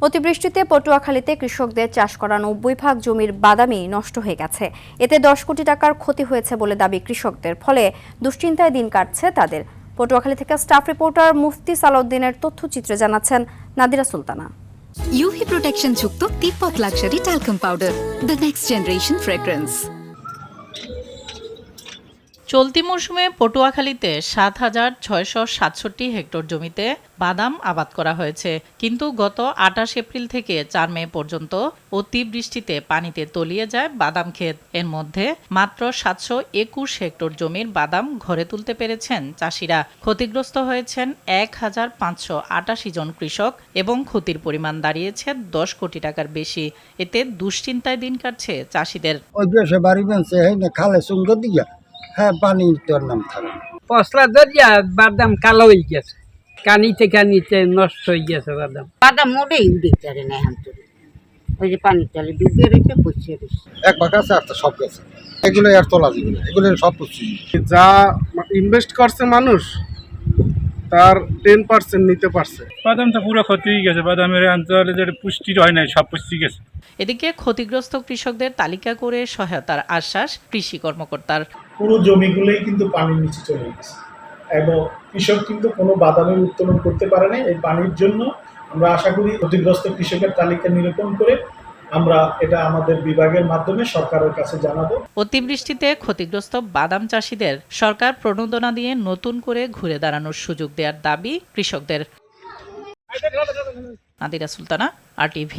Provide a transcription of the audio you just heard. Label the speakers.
Speaker 1: অতিবৃষ্টিতে পটুয়াখালীতে কৃষকদের চাষ করা 90% জমির বাদামই নষ্ট হয়ে গেছে। এতে 10 কোটি টাকার ক্ষতি হয়েছে বলে দাবি কৃষকদের। ফলে দুশ্চিন্তায় দিন কাটছে তাদের। পটুয়াখালী থেকে স্টাফ রিপোর্টার মুফতি সালাউদ্দিনের তথ্যচিত্রে জানাচ্ছেন নাদিরা সুলতানা।
Speaker 2: UV protection যুক্ত তিব্বত luxury talcum powder, the next generation fragrance.
Speaker 3: চলতি মৌসুমে পটুয়াখালীতে ৭,৬৬৭ হেক্টর জমিতে বাদাম আবাদ করা হয়েছে, কিন্তু গত ২৮ এপ্রিল থেকে ৪ মে পর্যন্ত অতিবৃষ্টিতে পানিতে তলিয়ে যায় বাদাম ক্ষেত। এর মধ্যে মাত্র ৭২১ হেক্টর জমির বাদাম ঘরে তুলতে পেরেছেন চাষিরা। ক্ষতিগ্রস্ত হয়েছেন ১,৫৮৮ জন কৃষক এবং ক্ষতির পরিমাণ দাঁড়িয়েছে ১০ কোটি টাকার বেশি। এতে দুশ্চিন্তায় দিন কাটছে চাষিদের।
Speaker 4: হ্যাঁ, পানি তোর নাম থাকে
Speaker 5: পশলা দরিয়া বাদাম কালো হয়ে গেছে, কানিতে নষ্ট হয়ে গেছে বাদাম
Speaker 6: মোটেই উঠতে পারে না এখন তো। ওই যে পানির তলে ডুবে রেখে বসে রয়েছে।
Speaker 4: এক ভাগ আছে আর সব গেছে, এগুলো আর তোলা যাবে না, এগুলো সব পড়ছি।
Speaker 7: যা ইনভেস্ট করছে মানুষ তার 10% নিতে পারছে।
Speaker 8: বাদামটা পুরো ক্ষতি হয়ে গেছে, বাদামের অঞ্চলে যে পুষ্টি হয় নাই সব পুষ্টি গেছে।
Speaker 3: এদিকে ক্ষতিগ্রস্ত কৃষকদের তালিকা করে সহায়তার আশ্বাস কৃষি কর্মকর্তার।
Speaker 9: পুরো জমিগুলোই কিন্তু পানির নিচে চলে গেছে এবং কৃষক কিন্তু কোনো বাদামের উত্তোলন করতে পারে না এই পানির জন্য। আমরা আশা করি ক্ষতিগ্রস্ত কৃষকের তালিকা নিরূপণ করে আমরা এটা আমাদের বিভাগের মাধ্যমে সরকারের কাছে জানাবো।
Speaker 3: অতিবৃষ্টিতে ক্ষতিগ্রস্ত বাদাম চাষিদের সরকার প্রণোদনা দিয়ে নতুন করে ঘুরে দাঁড়ানোর সুযোগ দেওয়ার দাবি কৃষকদের। নাদিরা সুলতানা, RTV।